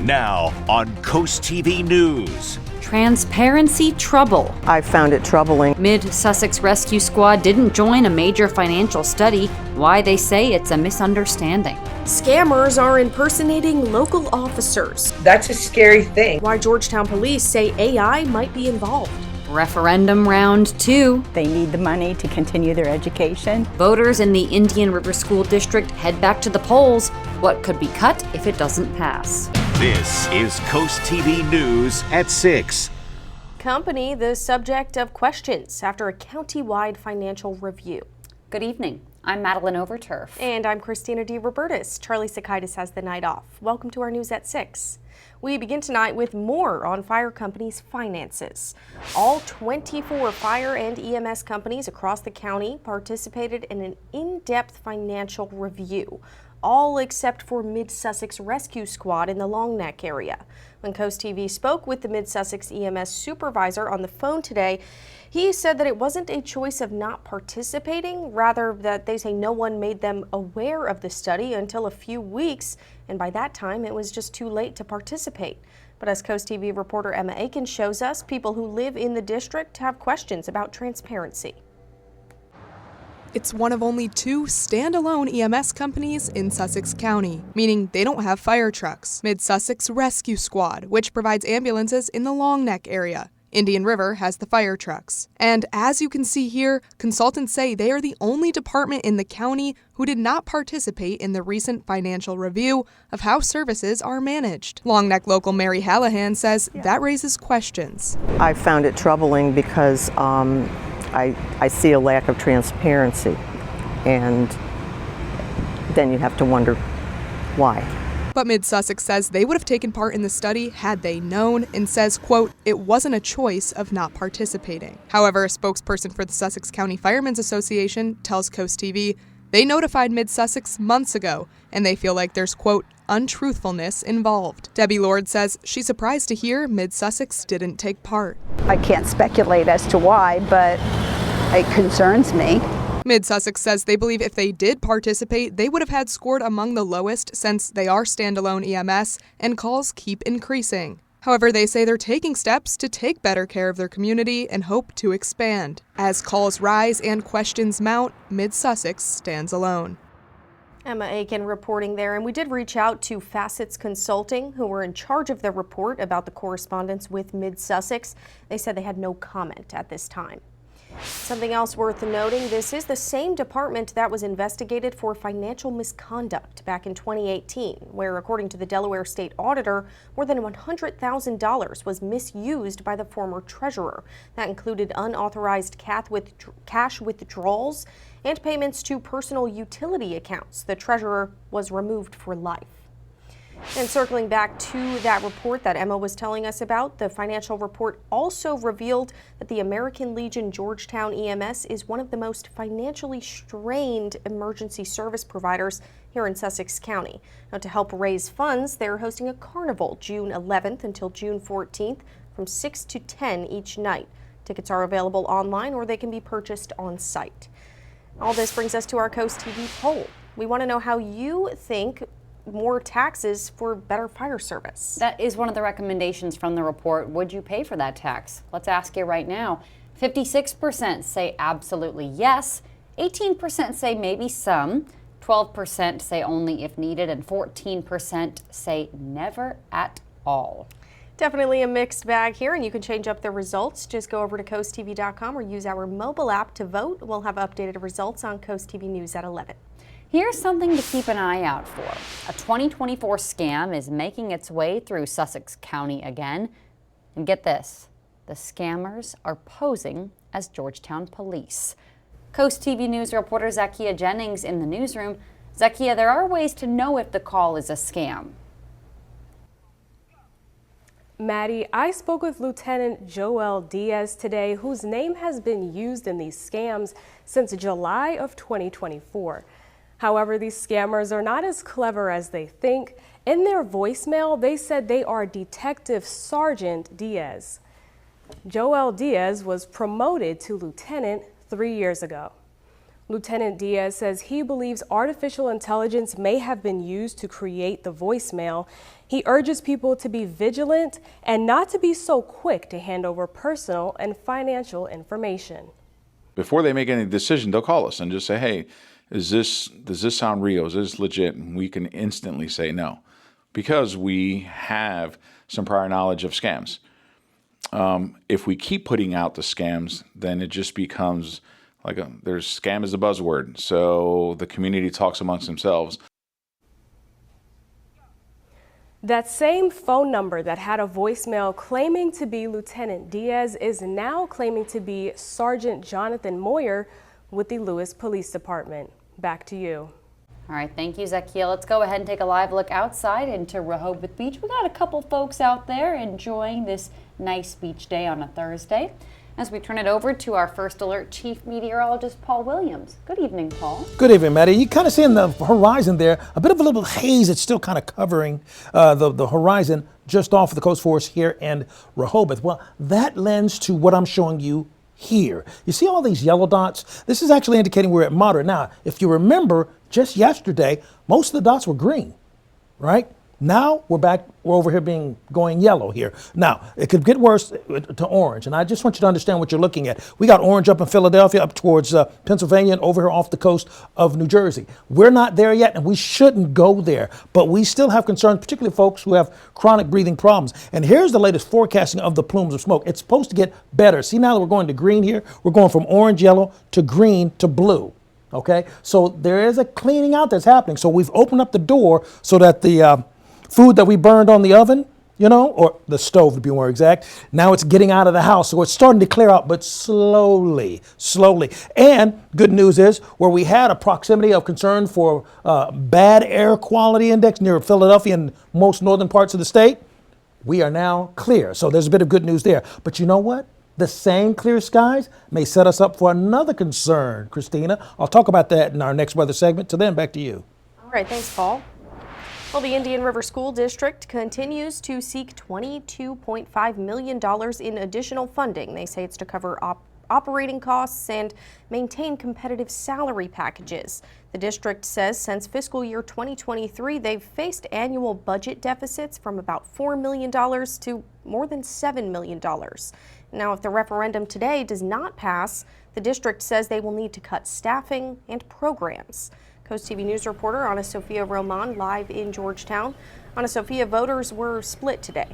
Now on CoastTV News. Transparency trouble. I found it troubling. Mid-Sussex Rescue Squad didn't join a major financial study. Why they say it's a misunderstanding. Scammers are impersonating local officers. That's a scary thing. Why Georgetown police say AI might be involved. Referendum round 2. They need the money to continue their education. Voters in the Indian River School District head back to the polls. What could be cut if it doesn't pass? This is CoastTV News at 6. Company the subject of questions after a county-wide financial review. Good evening. I'm Madeline Overturf. And I'm Christina D. Robertus. Charlie Sakaitis has the night off. Welcome to our News at 6. We begin tonight with more on fire companies' finances. All 24 fire and EMS companies across the county participated in an in-depth financial review, all except for Mid-Sussex Rescue Squad in the Long Neck area. When CoastTV spoke with the Mid-Sussex EMS supervisor on the phone today, he said that it wasn't a choice of not participating, rather that they say no one made them aware of the study until a few weeks, and by that time it was just too late to participate. But as CoastTV reporter Emma Aiken shows us, people who live in the district have questions about transparency. It's one of only 2 standalone EMS companies in Sussex County, meaning they don't have fire trucks. Mid-Sussex Rescue Squad, which provides ambulances in the Long Neck area. Indian River has the fire trucks. And as you can see here, consultants say they are the only department in the county who did not participate in the recent financial review of how services are managed. Long Neck local Mary Hallahan says that raises questions. I found it troubling because I see a lack of transparency, and then you have to wonder why. But Mid-Sussex says they would have taken part in the study had they known, and says, quote, it wasn't a choice of not participating. However, a spokesperson for the Sussex County Firemen's Association tells CoastTV they notified Mid-Sussex months ago, and they feel like there's, quote, untruthfulness involved. Debbie Lord says she's surprised to hear Mid-Sussex didn't take part. I can't speculate as to why, but it concerns me. Mid-Sussex says they believe if they did participate, they would have had scored among the lowest since they are standalone EMS and calls keep increasing. However, they say they're taking steps to take better care of their community and hope to expand. As calls rise and questions mount, Mid-Sussex stands alone. Emma Aiken reporting there, and we did reach out to Facets Consulting, who were in charge of the report about the correspondence with Mid-Sussex. They said they had no comment at this time. Something else worth noting, this is the same department that was investigated for financial misconduct back in 2018, where, according to the Delaware State Auditor, more than $100,000 was misused by the former treasurer. That included unauthorized cash withdrawals and payments to personal utility accounts. The treasurer was removed for life. And circling back to that report that Emma was telling us about, the financial report also revealed that the American Legion Georgetown EMS is one of the most financially strained emergency service providers here in Sussex County. Now, to help raise funds, they're hosting a carnival June 11th until June 14th from 6 to 10 each night. Tickets are available online or they can be purchased on site. All this brings us to our CoastTV poll. We want to know how you think more taxes for better fire service. That is one of the recommendations from the report. Would you pay for that tax? Let's ask you right now. 56% say absolutely yes, 18% say maybe some, 12% say only if needed, and 14% say never at all. Definitely a mixed bag here, and you can change up the results. Just go over to coasttv.com or use our mobile app to vote. We'll have updated results on Coast TV News at 11. Here's something to keep an eye out for. A 2024 scam is making its way through Sussex County again. And get this, the scammers are posing as Georgetown police. Coast TV News reporter Zakia Jennings in the newsroom. Zakia, there are ways to know if the call is a scam. Maddie, I spoke with Lieutenant Joel Diaz today, whose name has been used in these scams since July of 2024. However, these scammers are not as clever as they think. In their voicemail, they said they are Detective Sergeant Diaz. Joel Diaz was promoted to lieutenant 3 years ago. Lieutenant Diaz says he believes artificial intelligence may have been used to create the voicemail. He urges people to be vigilant and not to be so quick to hand over personal and financial information. Before they make any decision, they'll call us and just say, hey, does this sound real? Is this legit? And we can instantly say no, because we have some prior knowledge of scams. If we keep putting out the scams, then it just becomes like there's scam is a buzzword. So the community talks amongst themselves. That same phone number that had a voicemail claiming to be Lieutenant Diaz is now claiming to be Sergeant Jonathan Moyer with the Lewis Police Department. Back to you. All right, thank you, Zakiya. Let's go ahead and take a live look outside into Rehoboth Beach. We got a couple folks out there enjoying this nice beach day on a Thursday. As we turn it over to our first alert, Chief Meteorologist Paul Williams. Good evening, Paul. Good evening, Maddie. You kind of see in the horizon there a bit of a little haze that's still kind of covering the horizon just off of the coast for us here in Rehoboth. Well, that lends to what I'm showing you here. You see all these yellow dots? This is actually indicating we're at moderate. Now, if you remember, just yesterday, most of the dots were green, right? Now we're over here going yellow here. Now, it could get worse to orange, and I just want you to understand what you're looking at. We got orange up in Philadelphia, up towards Pennsylvania, and over here off the coast of New Jersey. We're not there yet, and we shouldn't go there, but we still have concerns, particularly folks who have chronic breathing problems. And here's the latest forecasting of the plumes of smoke. It's supposed to get better. See, now that we're going to green here, we're going from orange, yellow to green to blue. Okay, so there is a cleaning out that's happening. So we've opened up the door so that the food that we burned on the oven, or the stove to be more exact, now it's getting out of the house. So it's starting to clear out, but slowly. And good news is, where we had a proximity of concern for bad air quality index near Philadelphia and most northern parts of the state, we are now clear. So there's a bit of good news there. But you know what? The same clear skies may set us up for another concern, Christina. I'll talk about that in our next weather segment. Till then, back to you. All right, thanks, Paul. Well, the Indian River School District continues to seek $22.5 million in additional funding. They say it's to cover operating costs and maintain competitive salary packages. The district says since fiscal year 2023, they've faced annual budget deficits from about $4 million to more than $7 million. Now, if the referendum today does not pass, the district says they will need to cut staffing and programs. Coast TV News reporter Ana Sofia Roman live in Georgetown. Ana Sofia, voters were split today.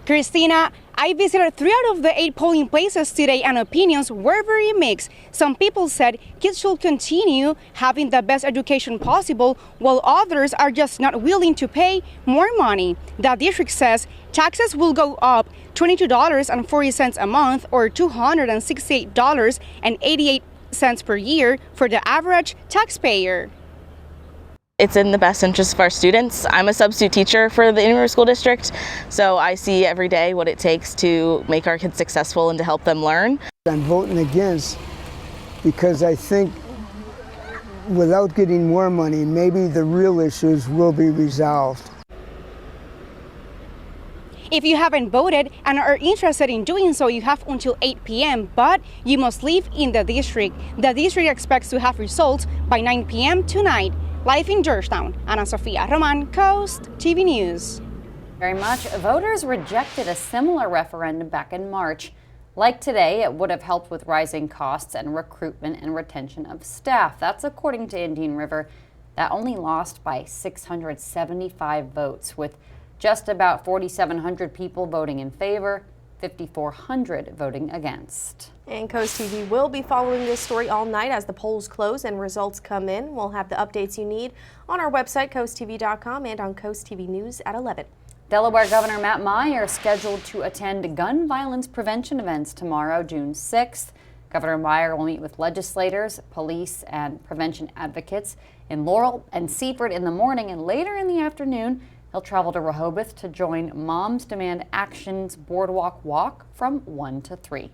Christina, I visited 3 out of the 8 polling places today and opinions were very mixed. Some people said kids should continue having the best education possible, while others are just not willing to pay more money. The district says taxes will go up $22.40 a month or $268.88 per year for the average taxpayer. It's in the best interest of our students. I'm a substitute teacher for the Indian River School District, so I see every day what it takes to make our kids successful and to help them learn. I'm voting against because I think without getting more money, maybe the real issues will be resolved. If you haven't voted and are interested in doing so, you have until 8 p.m., but you must live in the district. The district expects to have results by 9 p.m. tonight. Live in Georgetown, Ana Sofia Roman, Coast TV News. Very much. Voters rejected a similar referendum back in March. Like today, it would have helped with rising costs and recruitment and retention of staff. That's according to Indian River. That only lost by 675 votes, with just about 4,700 people voting in favor, 5,400 voting against. And Coast TV will be following this story all night as the polls close and results come in. We'll have the updates you need on our website, coasttv.com, and on Coast TV News at 11. Delaware Governor Matt Meyer is scheduled to attend gun violence prevention events tomorrow, June 6th. Governor Meyer will meet with legislators, police, and prevention advocates in Laurel and Seaford in the morning, and later in the afternoon, he'll travel to Rehoboth to join Moms Demand Action's Boardwalk Walk from 1 to 3.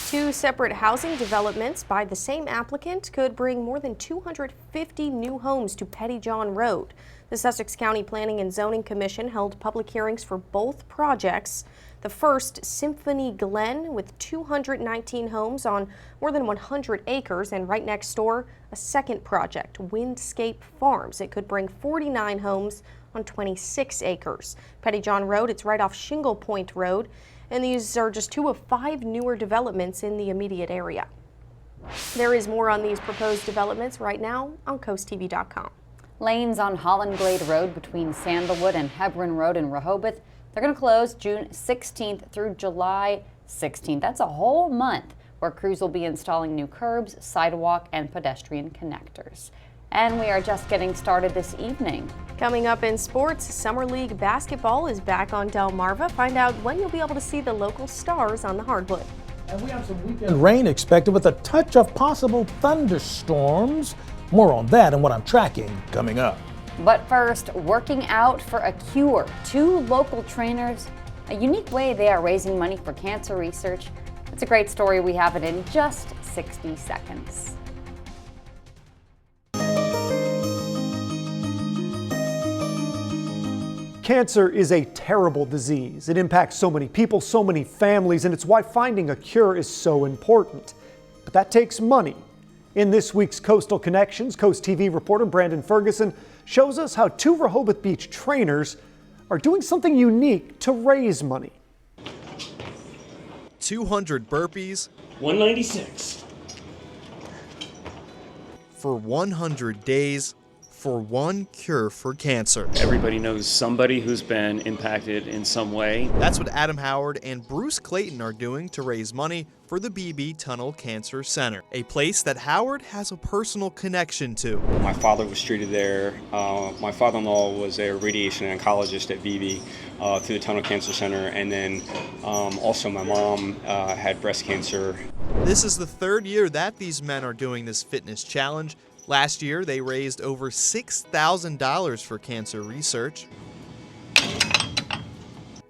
2 separate housing developments by the same applicant could bring more than 250 new homes to Pettyjohn Road. The Sussex County Planning and Zoning Commission held public hearings for both projects. The first, Symphony Glen, with 219 homes on more than 100 acres, and right next door, a second project, Windscape Farms. It could bring 49 homes on 26 acres. Pettyjohn Road, it's right off Shingle Point Road, and these are just 2 of 5 newer developments in the immediate area. There is more on these proposed developments right now on CoastTV.com. Lanes on Holland Glade Road between Sandalwood and Hebron Road in Rehoboth, they're going to close June 16th through July 16th. That's a whole month where crews will be installing new curbs, sidewalk, and pedestrian connectors. And we are just getting started this evening. Coming up in sports, Summer League basketball is back on Delmarva. Find out when you'll be able to see the local stars on the hardwood. And we have some weekend rain expected with a touch of possible thunderstorms. More on that and what I'm tracking coming up. But first, working out for a cure. 2 local trainers, a unique way they are raising money for cancer research. It's a great story. We have it in just 60 seconds. Cancer is a terrible disease. It impacts so many people, so many families, and it's why finding a cure is so important. But that takes money. In this week's Coastal Connections, Coast TV reporter Brandon Ferguson shows us how 2 Rehoboth Beach trainers are doing something unique to raise money. 200 burpees. 196. For 100 days for one cure for cancer. Everybody knows somebody who's been impacted in some way. That's what Adam Howard and Bruce Clayton are doing to raise money for the BB Tunnel Cancer Center, a place that Howard has a personal connection to. My father was treated there. My father-in-law was a radiation oncologist at BB through the Tunnel Cancer Center, and then also my mom had breast cancer. This is the 3rd year that these men are doing this fitness challenge. Last year, they raised over $6,000 for cancer research.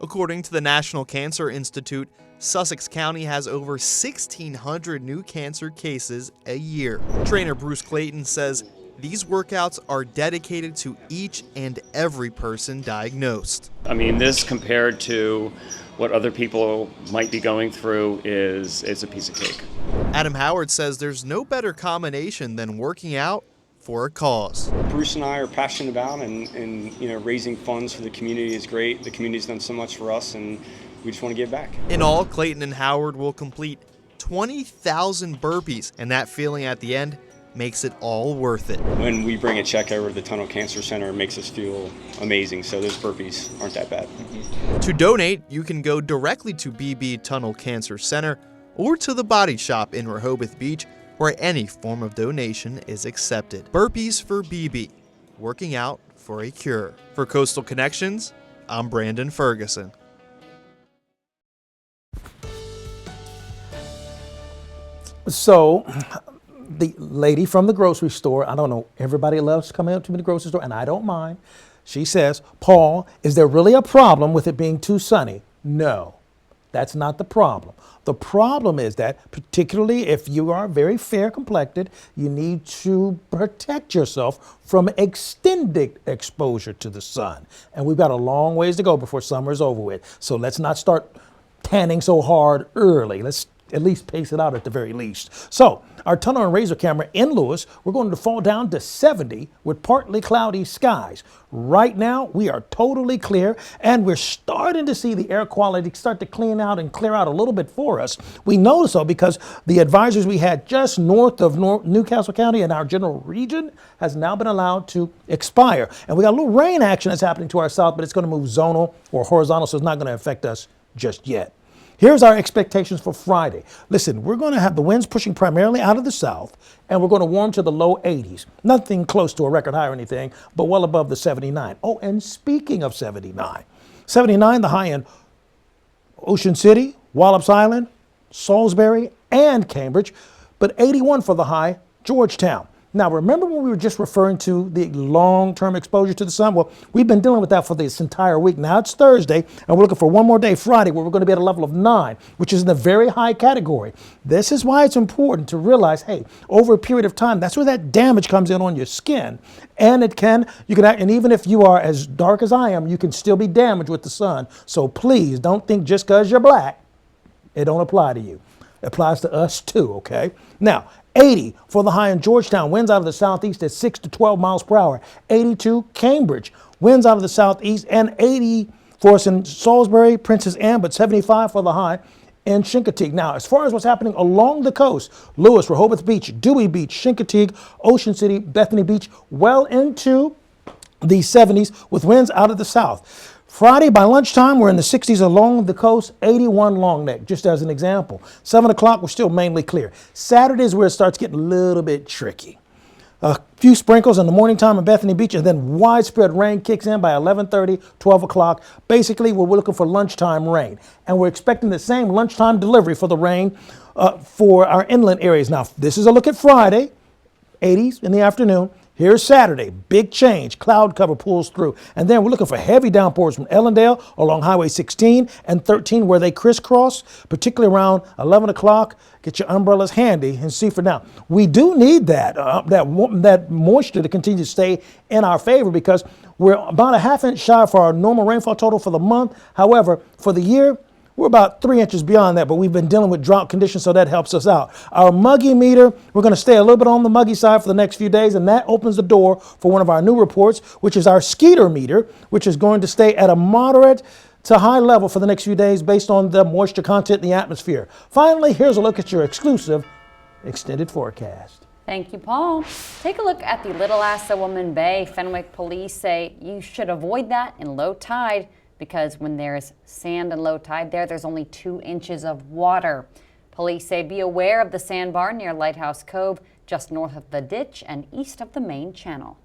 According to the National Cancer Institute, Sussex County has over 1,600 new cancer cases a year. Trainer Bruce Clayton says these workouts are dedicated to each and every person diagnosed. I mean, this compared to what other people might be going through is a piece of cake. Adam Howard says there's no better combination than working out for a cause. Bruce and I are passionate about, and you know, raising funds for the community is great. The community's done so much for us, and we just want to give back. In all, Clayton and Howard will complete 20,000 burpees, and that feeling at the end makes it all worth it. When we bring a check over to the Tunnel Cancer Center, it makes us feel amazing, so those burpees aren't that bad. To donate, you can go directly to BB Tunnel Cancer Center or to the Body Shop in Rehoboth Beach, where any form of donation is accepted. Burpees for BB, working out for a cure. For Coastal Connections, I'm Brandon Ferguson. So, the lady from the grocery store, I don't know, everybody loves coming up to me in the grocery store, and I don't mind. She says, Paul, is there really a problem with it being too sunny? No, that's not the problem. The problem is that, particularly if you are very fair complected, you need to protect yourself from extended exposure to the sun. And we've got a long ways to go before summer is over with. So let's not start tanning so hard early. Let's at least pace it out at the very least. So our tunnel and razor camera in Lewis, we're going to fall down to 70 with partly cloudy skies. Right now, we are totally clear, and we're starting to see the air quality start to clean out and clear out a little bit for us. We know so because the advisories we had just north of Newcastle County in our general region has now been allowed to expire. And we got a little rain action that's happening to our south, but it's going to move zonal or horizontal, so it's not going to affect us just yet. Here's our expectations for Friday. Listen, we're going to have the winds pushing primarily out of the south, and we're going to warm to the low 80s. Nothing close to a record high or anything, but well above the 79. Oh, and speaking of 79, 79, the high in Ocean City, Wallops Island, Salisbury, and Cambridge, but 81 for the high, Georgetown. Now, remember when we were just referring to the long-term exposure to the sun? Well, we've been dealing with that for this entire week. Now it's Thursday, and we're looking for one more day, Friday, where we're going to be at a level of 9, which is in a very high category. This is why it's important to realize, hey, over a period of time, that's where that damage comes in on your skin. And and even if you are as dark as I am, you can still be damaged with the sun. So please don't think just because you're black, it don't apply to you. It applies to us too, okay? Now, 80 for the high in Georgetown, winds out of the southeast at 6 to 12 miles per hour. 82 Cambridge, winds out of the southeast, and 80 for us in Salisbury, Princess Anne, but 75 for the high in Chincoteague. Now, as far as what's happening along the coast, Lewis, Rehoboth Beach, Dewey Beach, Chincoteague, Ocean City, Bethany Beach, well into the 70s with winds out of the south. Friday by lunchtime, we're in the 60s along the coast, 81 Long Neck, just as an example. 7 o'clock, we're still mainly clear. Saturday is where it starts getting a little bit tricky. A few sprinkles in the morning time in Bethany Beach, and then widespread rain kicks in by 11:30, 12 o'clock. Basically, we're looking for lunchtime rain, and we're expecting the same lunchtime delivery for the rain for our inland areas. Now, this is a look at Friday, 80s in the afternoon. Here's Saturday, big change, cloud cover pulls through. And then we're looking for heavy downpours from Ellendale along Highway 16 and 13 where they crisscross, particularly around 11 o'clock. Get your umbrellas handy and see for now. We do need that moisture to continue to stay in our favor because we're about a ½ inch shy for our normal rainfall total for the month. However, for the year, we're about 3 inches beyond that, but we've been dealing with drought conditions, so that helps us out. Our muggy meter, we're going to stay a little bit on the muggy side for the next few days, and that opens the door for one of our new reports, which is our Skeeter meter, which is going to stay at a moderate to high level for the next few days based on the moisture content in the atmosphere. Finally, here's a look at your exclusive extended forecast. Thank you, Paul. Take a look at the Little Assawoman Bay. Fenwick police say you should avoid that in low tide, because when there's sand and low tide there's only 2 inches of water. Police say be aware of the sandbar near Lighthouse Cove, just north of the ditch and east of the main channel.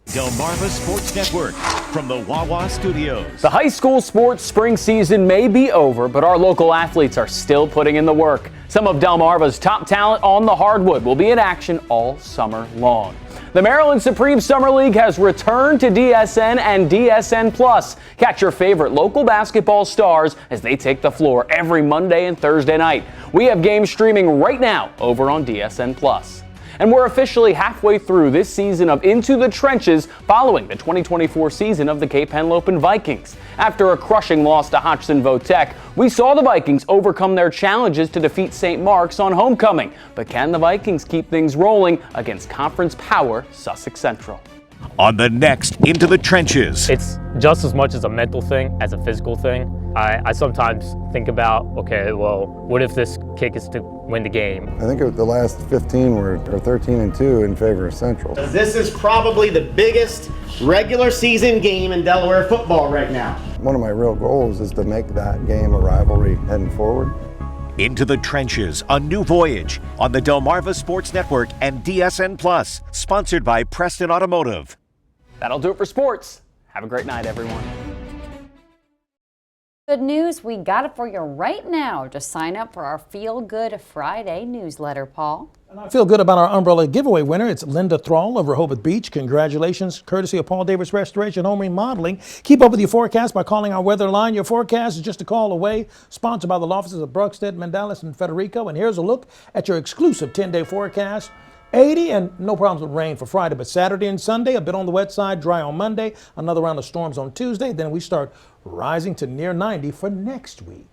Delmarva Sports Network from the Wawa Studios. The high school sports spring season may be over, but our local athletes are still putting in the work. Some of Delmarva's top talent on the hardwood will be in action all summer long. The Maryland Supreme Summer League has returned to DSN and DSN Plus. Catch your favorite local basketball stars as they take the floor every Monday and Thursday night. We have games streaming right now over on DSN Plus. And we're officially halfway through this season of Into the Trenches following the 2024 season of the Cape Henlopen Vikings. After a crushing loss to Hodgson Votech, we saw the Vikings overcome their challenges to defeat St. Mark's on homecoming. But can the Vikings keep things rolling against conference power Sussex Central? On the next Into the Trenches. It's just as much as a mental thing as a physical thing. I sometimes think about, okay, well, what if this kick is to win the game? I think the last 15 were 13-2 in favor of Central. This is probably the biggest regular season game in Delaware football right now. One of my real goals is to make that game a rivalry heading forward. Into the Trenches, a new voyage on the Delmarva Sports Network and DSN Plus, sponsored by Preston Automotive. That'll do it for sports. Have a great night, everyone. Good news, we got it for you right now. Just sign up for our Feel Good Friday newsletter, Paul. And I feel good about our umbrella giveaway winner. It's Linda Thrall of Rehoboth Beach. Congratulations, courtesy of Paul Davis Restoration Home Remodeling. Keep up with your forecast by calling our weather line. Your forecast is just a call away. Sponsored by the law offices of Bruckstead, Mandalis, and Federico. And here's a look at your exclusive 10-day forecast. 80 and no problems with rain for Friday, but Saturday and Sunday, a bit on the wet side, dry on Monday, another round of storms on Tuesday. Then we start rising to near 90 for next week.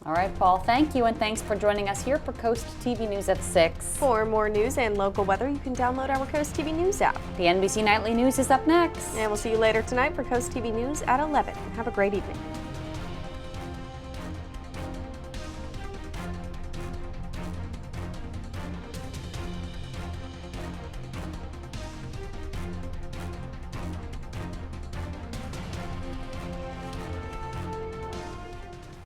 All right, Paul, thank you, and thanks for joining us here for Coast TV News at 6. For more news and local weather, you can download our Coast TV News app. The NBC Nightly News is up next. And we'll see you later tonight for Coast TV News at 11. Have a great evening.